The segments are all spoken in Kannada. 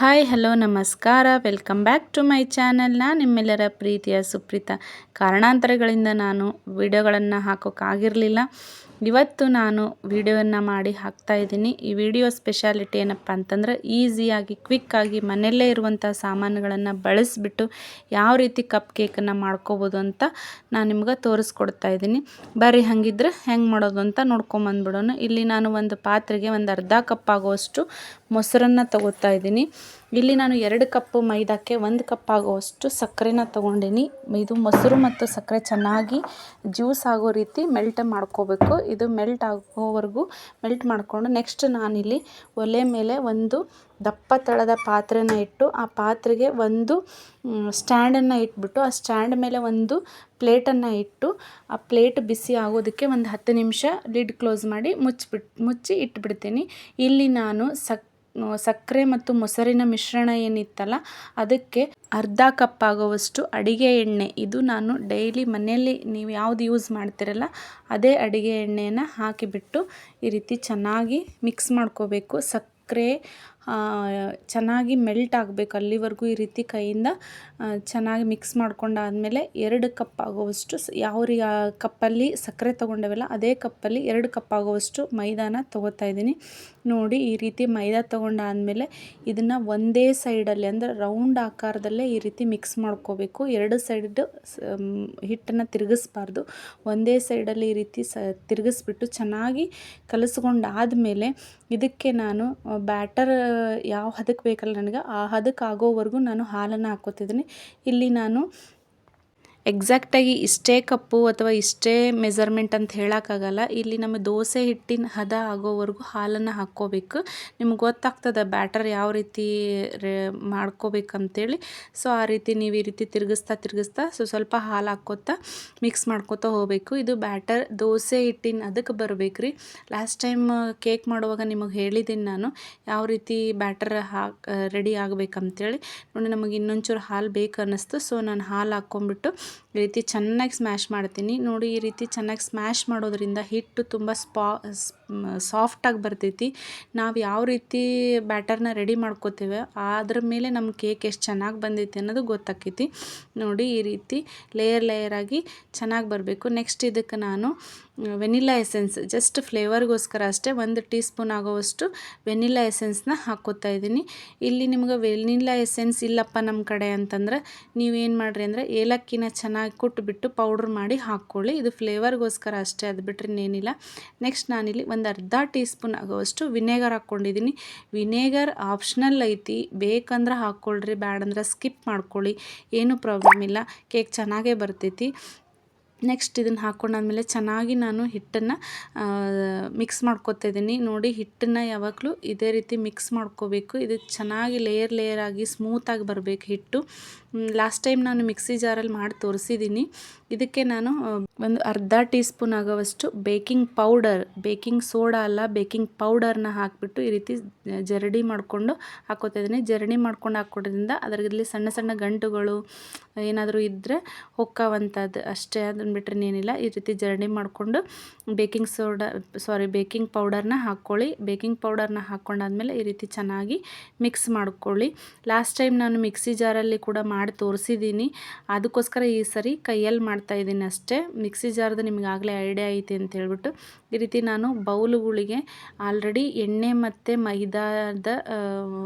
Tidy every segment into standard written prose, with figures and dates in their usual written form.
ಹಾಯ್ ಹಲೋ ನಮಸ್ಕಾರ welcome back to my channel. ನಾನು ನಿಮ್ಮೆಲ್ಲರ ಪ್ರೀತಿಯ ಸುಪ್ರೀತಾ. ಕಾರಣಾಂತರಗಳಿಂದ ನಾನು ವಿಡಿಯೋಗಳನ್ನು ಹಾಕೋಕ್ಕಾಗಿರಲಿಲ್ಲ. ಇವತ್ತು ನಾನು ವಿಡಿಯೋವನ್ನು ಮಾಡಿ ಹಾಕ್ತಾಯಿದ್ದೀನಿ. ಈ ವಿಡಿಯೋ ಸ್ಪೆಷಾಲಿಟಿ ಏನಪ್ಪ ಅಂತಂದ್ರೆ ಈಸಿಯಾಗಿ ಕ್ವಿಕ್ಕಾಗಿ ಮನೆಯಲ್ಲೇ ಇರುವಂಥ ಸಾಮಾನುಗಳನ್ನು ಬಳಸಿಬಿಟ್ಟು ಯಾವ ರೀತಿ ಕಪ್ ಕೇಕನ್ನು ಮಾಡ್ಕೋಬೋದು ಅಂತ ನಾನು ನಿಮ್ಗೆ ತೋರಿಸ್ಕೊಡ್ತಾ ಇದ್ದೀನಿ. ಬರ್ರಿ ಹಾಗಿದ್ರೆ ಹೆಂಗೆ ಮಾಡೋದು ಅಂತ ನೋಡ್ಕೊಂಬಂದ್ಬಿಡೋಣ. ಇಲ್ಲಿ ನಾನು ಒಂದು ಪಾತ್ರೆಗೆ ಒಂದು ಅರ್ಧ ಕಪ್ ಆಗುವಷ್ಟು ಮೊಸರನ್ನು ತಗೋತಾ ಇದ್ದೀನಿ. ಇಲ್ಲಿ ನಾನು 2 ಕಪ್ ಮೈದಾಕ್ಕೆ 1 ಕಪ್ ಆಗುವಷ್ಟು ಸಕ್ಕರೆನ ತೊಗೊಂಡಿನಿ. ಇದು ಮೊಸರು ಮತ್ತು ಸಕ್ಕರೆ ಚೆನ್ನಾಗಿ ಜ್ಯೂಸ್ ಆಗೋ ರೀತಿ ಮೆಲ್ಟ್ ಮಾಡ್ಕೋಬೇಕು. ಇದು ಮೆಲ್ಟ್ ಆಗೋವರೆಗೂ ಮೆಲ್ಟ್ ಮಾಡಿಕೊಂಡು ನೆಕ್ಸ್ಟ್ ನಾನಿಲ್ಲಿ ಒಲೆ ಮೇಲೆ ಒಂದು ದಪ್ಪ ತಳದ ಪಾತ್ರೆನ ಇಟ್ಟು ಆ ಪಾತ್ರೆಗೆ ಒಂದು ಸ್ಟ್ಯಾಂಡನ್ನು ಇಟ್ಬಿಟ್ಟು ಆ ಸ್ಟ್ಯಾಂಡ್ ಮೇಲೆ ಒಂದು ಪ್ಲೇಟನ್ನು ಇಟ್ಟು ಆ ಪ್ಲೇಟ್ ಬಿಸಿ ಆಗೋದಕ್ಕೆ ಒಂದು 10 ನಿಮಿಷ ಲಿಡ್ ಕ್ಲೋಸ್ ಮಾಡಿ ಮುಚ್ಚಿ ಇಟ್ಬಿಡ್ತೀನಿ. ಇಲ್ಲಿ ನಾನು ಸಕ್ಕರೆ ಮತ್ತು ಮೊಸರಿನ ಮಿಶ್ರಣ ಏನಿತ್ತಲ್ಲ ಅದಕ್ಕೆ ಅರ್ಧ ಕಪ್ ಆಗುವಷ್ಟು ಅಡಿಗೆ ಎಣ್ಣೆ, ಇದು ನಾನು ಡೈಲಿ ಮನೆಯಲ್ಲಿ ನೀವು ಯಾವುದು ಯೂಸ್ ಮಾಡ್ತಿರಲ್ಲ ಅದೇ ಅಡಿಗೆ ಎಣ್ಣೆಯನ್ನು ಹಾಕಿಬಿಟ್ಟು ಈ ರೀತಿ ಚೆನ್ನಾಗಿ ಮಿಕ್ಸ್ ಮಾಡ್ಕೋಬೇಕು. ಸಕ್ಕರೆ ಚೆನ್ನಾಗಿ ಮೆಲ್ಟ್ ಆಗಬೇಕು ಅಲ್ಲಿವರೆಗೂ ಈ ರೀತಿ ಕೈಯಿಂದ ಚೆನ್ನಾಗಿ ಮಿಕ್ಸ್ ಮಾಡ್ಕೊಂಡಾದಮೇಲೆ 2 ಕಪ್ ಆಗುವಷ್ಟು ಯಾವ ಕಪ್ಪಲ್ಲಿ ಸಕ್ಕರೆ ತೊಗೊಂಡೇವಲ್ಲ ಅದೇ ಕಪ್ಪಲ್ಲಿ 2 ಕಪ್ ಆಗುವಷ್ಟು ಮೈದಾನ ತೊಗೋತಾ ಇದ್ದೀನಿ. ನೋಡಿ ಈ ರೀತಿ ಮೈದಾ ತೊಗೊಂಡಾದಮೇಲೆ ಇದನ್ನು ಒಂದೇ ಸೈಡಲ್ಲಿ ಅಂದರೆ ರೌಂಡ್ ಆಕಾರದಲ್ಲೇ ಈ ರೀತಿ ಮಿಕ್ಸ್ ಮಾಡ್ಕೋಬೇಕು. 2 ಸೈಡ್ ಹಿಟ್ಟನ್ನು ತಿರುಗಿಸ್ಬಾರ್ದು, ಒಂದೇ ಸೈಡಲ್ಲಿ ಈ ರೀತಿ ತಿರುಗಿಸ್ಬಿಟ್ಟು ಚೆನ್ನಾಗಿ ಕಲಿಸ್ಕೊಂಡಾದಮೇಲೆ ಇದಕ್ಕೆ ನಾನು ಬ್ಯಾಟರ್ ಯಾವ ಹದಕ್ಕೆ ಬೇಕಲ್ಲ ನನಗೆ ಆ ಹದಕ್ಕೆ ಆಗೋವರೆಗೂ ನಾನು ಹಾಲನ್ನು ಹಾಕ್ಕೋತಿದ್ದೀನಿ. ಇಲ್ಲಿ ನಾನು ಎಕ್ಸಾಕ್ಟಾಗಿ ಇಷ್ಟೇ ಕಪ್ಪು ಅಥವಾ ಇಷ್ಟೇ ಮೆಜರ್ಮೆಂಟ್ ಅಂತ ಹೇಳೋಕ್ಕಾಗಲ್ಲ. ಇಲ್ಲಿ ನಮ್ಮ ದೋಸೆ ಹಿಟ್ಟಿನ ಹದ ಆಗೋವರೆಗೂ ಹಾಲನ್ನು ಹಾಕ್ಕೋಬೇಕು. ನಿಮ್ಗೆ ಗೊತ್ತಾಗ್ತದೆ ಬ್ಯಾಟರ್ ಯಾವ ರೀತಿ ಮಾಡ್ಕೋಬೇಕಂತೇಳಿ. ಸೊ ಆ ರೀತಿ ನೀವು ಈ ರೀತಿ ತಿರುಗಿಸ್ತಾ ಸ್ವಲ್ಪ ಹಾಲು ಹಾಕ್ಕೋತಾ ಮಿಕ್ಸ್ ಮಾಡ್ಕೋತಾ ಹೋಗಬೇಕು. ಇದು ಬ್ಯಾಟರ್ ದೋಸೆ ಹಿಟ್ಟಿನ ಅದಕ್ಕೆ ಬರಬೇಕು ರೀ. ಲಾಸ್ಟ್ ಟೈಮ್ ಕೇಕ್ ಮಾಡುವಾಗ ನಿಮಗೆ ಹೇಳಿದ್ದೀನಿ ನಾನು ಯಾವ ರೀತಿ ಬ್ಯಾಟರ್ ರೆಡಿ ಆಗಬೇಕಂತೇಳಿ. ನೋಡಿ ನಮಗೆ ಇನ್ನೊಂಚೂರು ಹಾಲು ಬೇಕು ಅನ್ನಿಸ್ತು. ಸೊ ನಾನು ಹಾಲು ಹಾಕ್ಕೊಂಬಿಟ್ಟು ಈ ರೀತಿ ಚೆನ್ನಾಗಿ ಸ್ಮ್ಯಾಶ್ ಮಾಡ್ತೀನಿ. ನೋಡಿ ಈ ರೀತಿ ಚೆನ್ನಾಗಿ ಸ್ಮ್ಯಾಶ್ ಮಾಡೋದ್ರಿಂದ ಹಿಟ್ಟು ತುಂಬ ಸಾಫ್ಟಾಗಿ ಬರ್ತೈತಿ. ನಾವು ಯಾವ ರೀತಿ ಬ್ಯಾಟರ್ನ ರೆಡಿ ಮಾಡ್ಕೋತೇವೆ ಅದ್ರ ಮೇಲೆ ನಮ್ಮ ಕೇಕ್ ಎಷ್ಟು ಚೆನ್ನಾಗಿ ಬಂದೈತಿ ಅನ್ನೋದು ಗೊತ್ತಾಕೈತಿ. ನೋಡಿ ಈ ರೀತಿ ಲೇಯರ್ ಆಗಿ ಚೆನ್ನಾಗಿ ಬರಬೇಕು. ನೆಕ್ಸ್ಟ್ ಇದಕ್ಕೆ ನಾನು ವೆನಿಲಾ ಎಸೆನ್ಸ್ ಜಸ್ಟ್ ಫ್ಲೇವರ್ಗೋಸ್ಕರ ಅಷ್ಟೇ 1 ಟೀ ಸ್ಪೂನ್ ಆಗೋವಷ್ಟು ವೆನಿಲಾ ಎಸೆನ್ಸ್ನ ಹಾಕ್ಕೋತಾ ಇದ್ದೀನಿ. ಇಲ್ಲಿ ನಿಮ್ಗೆ ವೆನಿಲಾ ಎಸೆನ್ಸ್ ಇಲ್ಲಪ್ಪ ನಮ್ಮ ಕಡೆ ಅಂತಂದ್ರೆ ನೀವೇನು ಮಾಡಿರಿ ಅಂದರೆ ಏಲಕ್ಕಿನ ಚೆನ್ನಾಗಿ ಕುಟ್ಬಿಟ್ಟು ಪೌಡ್ರ್ ಮಾಡಿ ಹಾಕ್ಕೊಳ್ಳಿ. ಇದು ಫ್ಲೇವರ್ಗೋಸ್ಕರ ಅಷ್ಟೇ, ಅದು ಬಿಟ್ಟರೆ ಇನ್ನೇನಿಲ್ಲ. ನೆಕ್ಸ್ಟ್ ನಾನಿಲ್ಲಿ ಒಂದು ಅರ್ಧ ಟೀ ಸ್ಪೂನ್ ಆಗೋವಷ್ಟು ವಿನೇಗರ್ ಹಾಕ್ಕೊಂಡಿದ್ದೀನಿ. ವಿನೇಗರ್ ಆಪ್ಷನಲ್ ಐತಿ, ಬೇಕಂದ್ರೆ ಹಾಕ್ಕೊಳ್ರಿ, ಬ್ಯಾಡಂದ್ರೆ ಸ್ಕಿಪ್ ಮಾಡ್ಕೊಳ್ಳಿ, ಏನೂ ಪ್ರಾಬ್ಲಮ್ ಇಲ್ಲ, ಕೇಕ್ ಚೆನ್ನಾಗೇ ಬರ್ತೈತಿ. ನೆಕ್ಸ್ಟ್ ಇದನ್ನು ಹಾಕ್ಕೊಂಡಾದ್ಮೇಲೆ ಚೆನ್ನಾಗಿ ನಾನು ಹಿಟ್ಟನ್ನು ಮಿಕ್ಸ್ ಮಾಡ್ಕೊತಾ ಇದ್ದೀನಿ. ನೋಡಿ ಹಿಟ್ಟನ್ನು ಯಾವಾಗಲೂ ಇದೇ ರೀತಿ ಮಿಕ್ಸ್ ಮಾಡ್ಕೋಬೇಕು. ಇದು ಚೆನ್ನಾಗಿ ಲೇಯರ್ ಆಗಿ ಸ್ಮೂತಾಗಿ ಬರಬೇಕು ಹಿಟ್ಟು. ಲಾಸ್ಟ್ ಟೈಮ್ ನಾನು ಮಿಕ್ಸಿ ಜಾರಲ್ಲಿ ಮಾಡಿ ತೋರಿಸಿದ್ದೀನಿ. ಇದಕ್ಕೆ ನಾನು ಒಂದು ಅರ್ಧ ಟೀ ಸ್ಪೂನ್ ಆಗೋವಷ್ಟು ಬೇಕಿಂಗ್ ಸೋಡಾ ಅಲ್ಲ ಬೇಕಿಂಗ್ ಪೌಡರ್ನ ಹಾಕಿಬಿಟ್ಟು ಈ ರೀತಿ ಜರಡಿ ಮಾಡಿಕೊಂಡು ಹಾಕ್ಕೋತಾ ಇದ್ದೀನಿ. ಜರಡಿ ಮಾಡ್ಕೊಂಡು ಹಾಕ್ಕೊಡೋದ್ರಿಂದ ಅದರಲ್ಲಿ ಸಣ್ಣ ಗಂಟುಗಳು ಏನಾದರೂ ಇದ್ದರೆ ಹೊಕ್ಕವಂಥದ್ದು ಅಷ್ಟೇ, ಅದನ್ನು ಬಿಟ್ಟರೆ ಏನಿಲ್ಲ. ಈ ರೀತಿ ಜರಡಿ ಮಾಡಿಕೊಂಡು ಬೇಕಿಂಗ್ ಪೌಡರ್ನ ಹಾಕ್ಕೊಳ್ಳಿ. ಬೇಕಿಂಗ್ ಪೌಡರ್ನ ಹಾಕ್ಕೊಂಡಾದ್ಮೇಲೆ ಈ ರೀತಿ ಚೆನ್ನಾಗಿ ಮಿಕ್ಸ್ ಮಾಡ್ಕೊಳ್ಳಿ. ಲಾಸ್ಟ್ ಟೈಮ್ ನಾನು ಮಿಕ್ಸಿ ಜಾರಲ್ಲಿ ಕೂಡ ಮಾಡಿ ತೋರಿಸಿದ್ದೀನಿ, ಅದಕ್ಕೋಸ್ಕರ ಈ ಸರಿ ಕೈಯಲ್ಲಿ ಮಾಡ್ತಾ ಇದ್ದೀನಿ ಅಷ್ಟೇ. ಮಿಕ್ಸಿ ಜಾರ್ದು ನಿಮ್ಗೆ ಆಗಲೇ ಐಡಿಯಾ ಐತಿ ಅಂತ ಹೇಳ್ಬಿಟ್ಟು ಈ ರೀತಿ ನಾನು ಬೌಲುಗಳಿಗೆ ಆಲ್ರೆಡಿ ಎಣ್ಣೆ ಮತ್ತು ಮೈದಾದ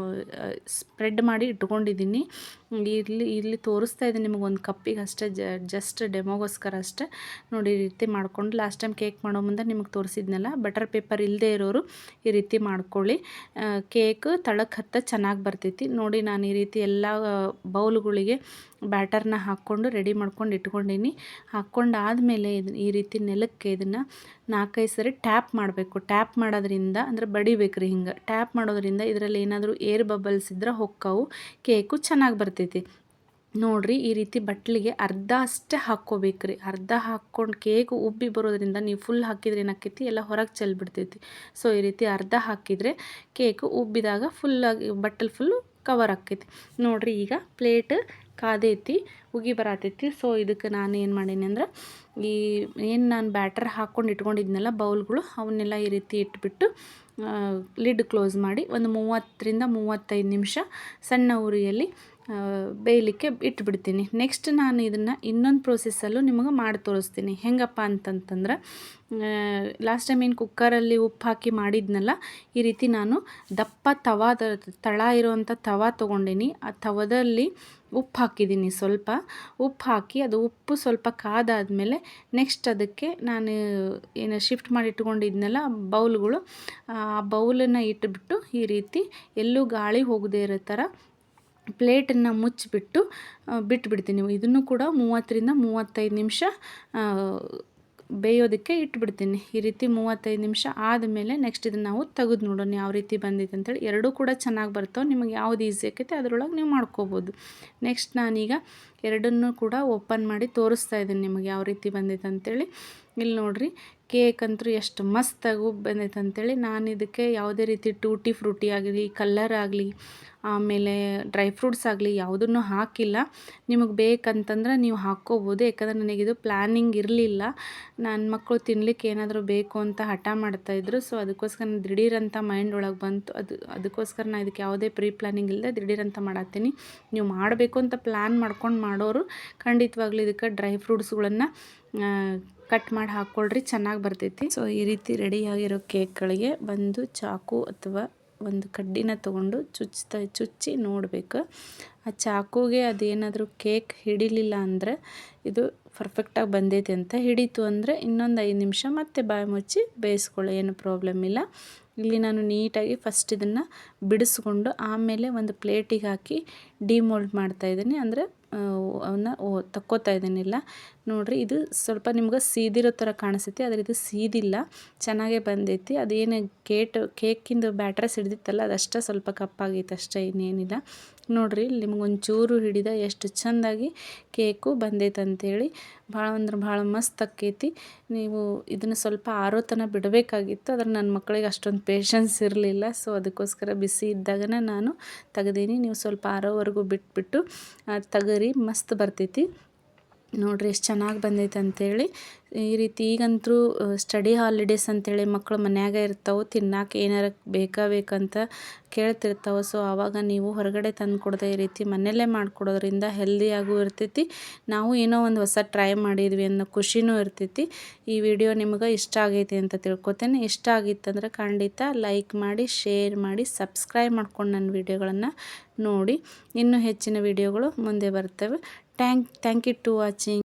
ಸ್ಪ್ರೆಡ್ ಮಾಡಿ ಇಟ್ಕೊಂಡಿದ್ದೀನಿ. ಇಲ್ಲಿ ತೋರಿಸ್ತಾ ಇದ್ದೀನಿ ನಿಮಗೆ ಒಂದು ಕಪ್ಪಿಗೆ ಅಷ್ಟೇ, ಜಸ್ಟ್ ಡೆಮೋಗೋಸ್ಕರ ಅಷ್ಟೇ. ನೋಡಿ ಈ ರೀತಿ ಮಾಡಿಕೊಂಡು ಲಾಸ್ಟ್ ಟೈಮ್ ಕೇಕ್ ಮಾಡೋ ಮುಂದೆ ನಿಮಗೆ ತೋರಿಸಿದ್ನಲ್ಲ, ಬಟರ್ ಪೇಪರ್ ಇಲ್ಲದೆ ಇರೋರು ಈ ರೀತಿ ಮಾಡ್ಕೊಳ್ಳಿ. ಕೇಕ್ ತಳಕ್ಕೆ ಹತ್ತ ಚೆನ್ನಾಗಿ ಬರ್ತೈತಿ. ನೋಡಿ ನಾನು ಈ ರೀತಿ ಎಲ್ಲ ಬೌಲುಗಳಿಗೆ ಬ್ಯಾಟರ್ನ ಹಾಕ್ಕೊಂಡು ರೆಡಿ ಮಾಡ್ಕೊಂಡು ಇಟ್ಕೊಂಡೀನಿ. ಹಾಕ್ಕೊಂಡಾದಮೇಲೆ ಈ ರೀತಿ ನೆಲಕ್ಕೆ ಇದನ್ನು 4-5 ಸರಿ ಟ್ಯಾಪ್ ಮಾಡಬೇಕು. ಟ್ಯಾಪ್ ಮಾಡೋದ್ರಿಂದ ಅಂದರೆ ಬಡಿಬೇಕು ರೀ, ಹಿಂಗೆ ಟ್ಯಾಪ್ ಮಾಡೋದ್ರಿಂದ ಇದರಲ್ಲಿ ಏನಾದರೂ ಏರ್ ಬಬಲ್ಸ್ ಇದ್ರೆ ಹೊಕ್ಕವು, ಕೇಕು ಚೆನ್ನಾಗಿ ಬರ್ತೈತಿ. ನೋಡಿರಿ ಈ ರೀತಿ ಬಟ್ಲಿಗೆ ಅರ್ಧ ಅಷ್ಟೇ ಹಾಕ್ಕೋಬೇಕ್ರಿ. ಅರ್ಧ ಹಾಕ್ಕೊಂಡು ಕೇಕು ಉಬ್ಬಿ ಬರೋದ್ರಿಂದ ನೀವು ಫುಲ್ ಹಾಕಿದ್ರೆ ಏನಾಕೈತಿ ಎಲ್ಲ ಹೊರಗೆ ಚೆಲ್ಬಿಡ್ತೈತಿ. ಸೊ ಈ ರೀತಿ ಅರ್ಧ ಹಾಕಿದರೆ ಕೇಕು ಉಬ್ಬಿದಾಗ ಫುಲ್ಲಾಗಿ ಬಟ್ಟಲು ಫುಲ್ಲು ಕವರ್ ಆಕೈತಿ. ನೋಡಿರಿ ಈಗ ಪ್ಲೇಟ್ ಕಾದೈತಿ, ಉಗಿ ಬರತೈತಿ. ಸೊ ಇದಕ್ಕೆ ನಾನು ಏನು ಮಾಡೀನಿ ಅಂದ್ರೆ ನಾನು ಬ್ಯಾಟರ್ ಹಾಕ್ಕೊಂಡು ಇಟ್ಕೊಂಡಿದ್ನೆಲ್ಲ ಬೌಲ್ಗಳು ಅವನ್ನೆಲ್ಲ ಈ ರೀತಿ ಇಟ್ಬಿಟ್ಟು ಲಿಡ್ ಕ್ಲೋಸ್ ಮಾಡಿ ಒಂದು 30ರಿಂದ 35 ನಿಮಿಷ ಸಣ್ಣ ಉರಿಯಲ್ಲಿ ಬೇಯಲಿಕ್ಕೆ ಇಟ್ಬಿಡ್ತೀನಿ. ನೆಕ್ಸ್ಟ್ ನಾನು ಇದನ್ನು ಇನ್ನೊಂದು ಪ್ರೋಸೆಸ್ಸಲ್ಲೂ ನಿಮಗೆ ಮಾಡಿ ತೋರಿಸ್ತೀನಿ. ಹೆಂಗಪ್ಪ ಅಂತಂತಂದ್ರೆ ಲಾಸ್ಟ್ ಟೈಮ್ ಏನು ಕುಕ್ಕರಲ್ಲಿ ಉಪ್ಪು ಹಾಕಿ ಮಾಡಿದ್ನಲ್ಲ, ಈ ರೀತಿ ನಾನು ದಪ್ಪ ತಳ ಇರುವಂಥ ತವ ತೊಗೊಂಡೀನಿ. ಆ ತವದಲ್ಲಿ ಉಪ್ಪು ಹಾಕಿದ್ದೀನಿ. ಸ್ವಲ್ಪ ಉಪ್ಪು ಹಾಕಿ ಅದು ಉಪ್ಪು ಸ್ವಲ್ಪ ಕಾದಾದಮೇಲೆ ನೆಕ್ಸ್ಟ್ ಅದಕ್ಕೆ ನಾನು ಏನು ಶಿಫ್ಟ್ ಮಾಡಿ ಇಟ್ಕೊಂಡಿದ್ನಲ್ಲ ಬೌಲ್ಗಳು, ಆ ಬೌಲನ್ನು ಇಟ್ಬಿಟ್ಟು ಈ ರೀತಿ ಎಲ್ಲೂ ಗಾಳಿ ಹೋಗದೇ ಇರೋ ಥರ ಪ್ಲೇಟನ್ನು ಮುಚ್ಚಿಬಿಟ್ಟು ಬಿಟ್ಬಿಡ್ತೀನಿ. ಇದನ್ನು ಕೂಡ 30ರಿಂದ 35 ನಿಮಿಷ ಬೇಯೋದಕ್ಕೆ ಇಟ್ಬಿಡ್ತೀನಿ. ಈ ರೀತಿ 35 ನಿಮಿಷ ಆದಮೇಲೆ ನೆಕ್ಸ್ಟ್ ಇದನ್ನು ನಾವು ತೆಗೆದು ನೋಡೋಣ ಯಾವ ರೀತಿ ಬಂದಿದೆ ಅಂತೇಳಿ. ಎರಡೂ ಕೂಡ ಚೆನ್ನಾಗಿ ಬರ್ತಾವೆ. ನಿಮಗೆ ಯಾವುದು ಈಸಿ ಆಕೈತೆ ಅದರೊಳಗೆ ನೀವು ಮಾಡ್ಕೋಬೋದು. ನೆಕ್ಸ್ಟ್ ನಾನೀಗ ಎರಡನ್ನೂ ಕೂಡ ಓಪನ್ ಮಾಡಿ ತೋರಿಸ್ತಾ ಇದ್ದೀನಿ ನಿಮಗೆ ಯಾವ ರೀತಿ ಬಂದೈತೆ ಅಂತೇಳಿ. ಇಲ್ಲಿ ನೋಡಿರಿ, ಕೇಕ್ ಅಂತೂ ಎಷ್ಟು ಮಸ್ತಾಗೂ ಬಂದೈತೆ ಅಂತೇಳಿ. ನಾನು ಇದಕ್ಕೆ ಯಾವುದೇ ರೀತಿ ಟೂಟಿ ಫ್ರೂಟಿ ಆಗಲಿ, ಕಲ್ಲರ್ ಆಗಲಿ, ಆಮೇಲೆ ಡ್ರೈ ಫ್ರೂಟ್ಸ್ ಆಗಲಿ ಯಾವುದನ್ನು ಹಾಕಿಲ್ಲ. ನಿಮಗೆ ಬೇಕಂತಂದ್ರೆ ನೀವು ಹಾಕ್ಕೋಬೋದು. ಯಾಕಂದರೆ ನನಗಿದು ಪ್ಲ್ಯಾನಿಂಗ್ ಇರಲಿಲ್ಲ. ನನ್ನ ಮಕ್ಕಳು ತಿನ್ನಲಿಕ್ಕೆ ಏನಾದರೂ ಬೇಕು ಅಂತ ಹಠ ಮಾಡ್ತಾಯಿದ್ರು. ಸೊ ಅದಕ್ಕೋಸ್ಕರ ದಿಢೀರಂತ ಮೈಂಡ್ ಒಳಗೆ ಬಂತು. ಅದಕ್ಕೋಸ್ಕರ ನಾನು ಇದಕ್ಕೆ ಯಾವುದೇ ಪ್ರೀ ಪ್ಲ್ಯಾನಿಂಗ್ ಇಲ್ಲದೆ ದಿಢೀರಂತ ಮಾಡತ್ತೀನಿ. ನೀವು ಮಾಡಬೇಕು ಅಂತ ಪ್ಲ್ಯಾನ್ ಮಾಡ್ಕೊಂಡು ಮಾಡೋರು ಖಂಡಿತವಾಗ್ಲೂ ಇದಕ್ಕೆ ಡ್ರೈ ಫ್ರೂಟ್ಸ್ಗಳನ್ನು ಕಟ್ ಮಾಡಿ ಹಾಕ್ಕೊಳ್ರಿ, ಚೆನ್ನಾಗಿ ಬರ್ತೈತಿ. ಸೊ ಈ ರೀತಿ ರೆಡಿಯಾಗಿರೋ ಕೇಕ್ಗಳಿಗೆ ಒಂದು ಚಾಕು ಅಥವಾ ಒಂದು ಕಡ್ಡಿನ ತೊಗೊಂಡು ಚುಚ್ಚಿ ನೋಡಬೇಕು. ಆ ಚಾಕುಗೆ ಅದೇನಾದರೂ ಕೇಕ್ ಹಿಡಿಲಿಲ್ಲ ಅಂದರೆ ಇದು ಪರ್ಫೆಕ್ಟಾಗಿ ಬಂದೈತೆ ಅಂತ. ಹಿಡಿತು ಅಂದರೆ ಇನ್ನೊಂದು 5 ನಿಮಿಷ ಮತ್ತೆ ಬಾಯಿ ಮುಚ್ಚಿ ಬೇಯಿಸ್ಕೊಳ್ಳಿ, ಏನು ಪ್ರಾಬ್ಲಮ್ ಇಲ್ಲ. ಇಲ್ಲಿ ನಾನು ನೀಟಾಗಿ ಫಸ್ಟ್ ಇದನ್ನು ಬಿಡಿಸ್ಕೊಂಡು ಆಮೇಲೆ ಒಂದು ಪ್ಲೇಟಿಗೆ ಹಾಕಿ ಡಿಮೋಲ್ಡ್ ಮಾಡ್ತಾಯಿದ್ದೀನಿ. ಅಂದರೆ ಅವನ್ನ ತಕ್ಕೋತಾ ಇದ್ದೀನಿಲ್ಲ. ನೋಡಿರಿ, ಇದು ಸ್ವಲ್ಪ ನಿಮ್ಗೆ ಸೀದಿರೋ ಥರ ಕಾಣಿಸ್ತೈತಿ, ಆದರೆ ಇದು ಸೀದಿಲ್ಲ, ಚೆನ್ನಾಗೇ ಬಂದೈತಿ. ಅದೇನು ಕೇಕಿಂದು ಬ್ಯಾಟ್ರಸ್ ಹಿಡಿದಿತ್ತಲ್ಲ ಅದಷ್ಟೇ ಸ್ವಲ್ಪ ಕಪ್ಪಾಗೈತೆ ಅಷ್ಟೇ, ಇನ್ನೇನಿಲ್ಲ. ನೋಡಿರಿ, ನಿಮಗೊಂಚೂರು ಹಿಡಿದ ಎಷ್ಟು ಚೆಂದಾಗಿ ಕೇಕು ಬಂದೈತೆ ಅಂತೇಳಿ. ಭಾಳ ಅಂದ್ರೆ ಭಾಳ ಮಸ್ತ್ ಆಕೈತಿ. ನೀವು ಇದನ್ನು ಸ್ವಲ್ಪ ಆರೋ ತನಕ ಬಿಡಬೇಕಾಗಿತ್ತು, ಆದರೆ ನನ್ನ ಮಕ್ಕಳಿಗೆ ಅಷ್ಟೊಂದು ಪೇಷನ್ಸ್ ಇರಲಿಲ್ಲ. ಸೊ ಅದಕ್ಕೋಸ್ಕರ ಬಿಸಿ ಇದ್ದಾಗನೇ ನಾನು ತೆಗ್ದೀನಿ. ನೀವು ಸ್ವಲ್ಪ ಆರೋವರೆಗೂ ಬಿಟ್ಬಿಟ್ಟು ತೆಗೀರಿ, ಮಸ್ತ್ ಬರ್ತೈತಿ. ನೋಡಿರಿ ಎಷ್ಟು ಚೆನ್ನಾಗಿ ಬಂದೈತೆ ಅಂಥೇಳಿ. ಈ ರೀತಿ ಈಗಂತೂ ಸ್ಟಡಿ ಹಾಲಿಡೇಸ್ ಅಂಥೇಳಿ ಮಕ್ಕಳು ಮನ್ಯಾಗ ಇರ್ತಾವೆ, ತಿನ್ನಕ್ಕೆ ಏನಾರ ಬೇಕಂತ ಕೇಳ್ತಿರ್ತಾವೆ. ಸೊ ಆವಾಗ ನೀವು ಹೊರಗಡೆ ತಂದು ಕೊಡದೆ ಈ ರೀತಿ ಮನೆಯಲ್ಲೇ ಮಾಡಿಕೊಡೋದ್ರಿಂದ ಹೆಲ್ದಿಯಾಗೂ ಇರ್ತೈತಿ. ನಾವು ಏನೋ ಒಂದು ಹೊಸ ಟ್ರೈ ಮಾಡಿದ್ವಿ ಅನ್ನೋ ಖುಷಿನೂ ಇರ್ತೈತಿ. ಈ ವಿಡಿಯೋ ನಿಮಗೆ ಇಷ್ಟ ಆಗೈತೆ ಅಂತ ತಿಳ್ಕೊತೇನೆ. ಇಷ್ಟ ಆಗಿತ್ತಂದ್ರೆ ಖಂಡಿತ ಲೈಕ್ ಮಾಡಿ, ಶೇರ್ ಮಾಡಿ, ಸಬ್ಸ್ಕ್ರೈಬ್ ಮಾಡ್ಕೊಂಡು ನನ್ನ ವಿಡಿಯೋಗಳನ್ನು ನೋಡಿ. ಇನ್ನೂ ಹೆಚ್ಚಿನ ವಿಡಿಯೋಗಳು ಮುಂದೆ ಬರ್ತವೆ. Thank you to watching.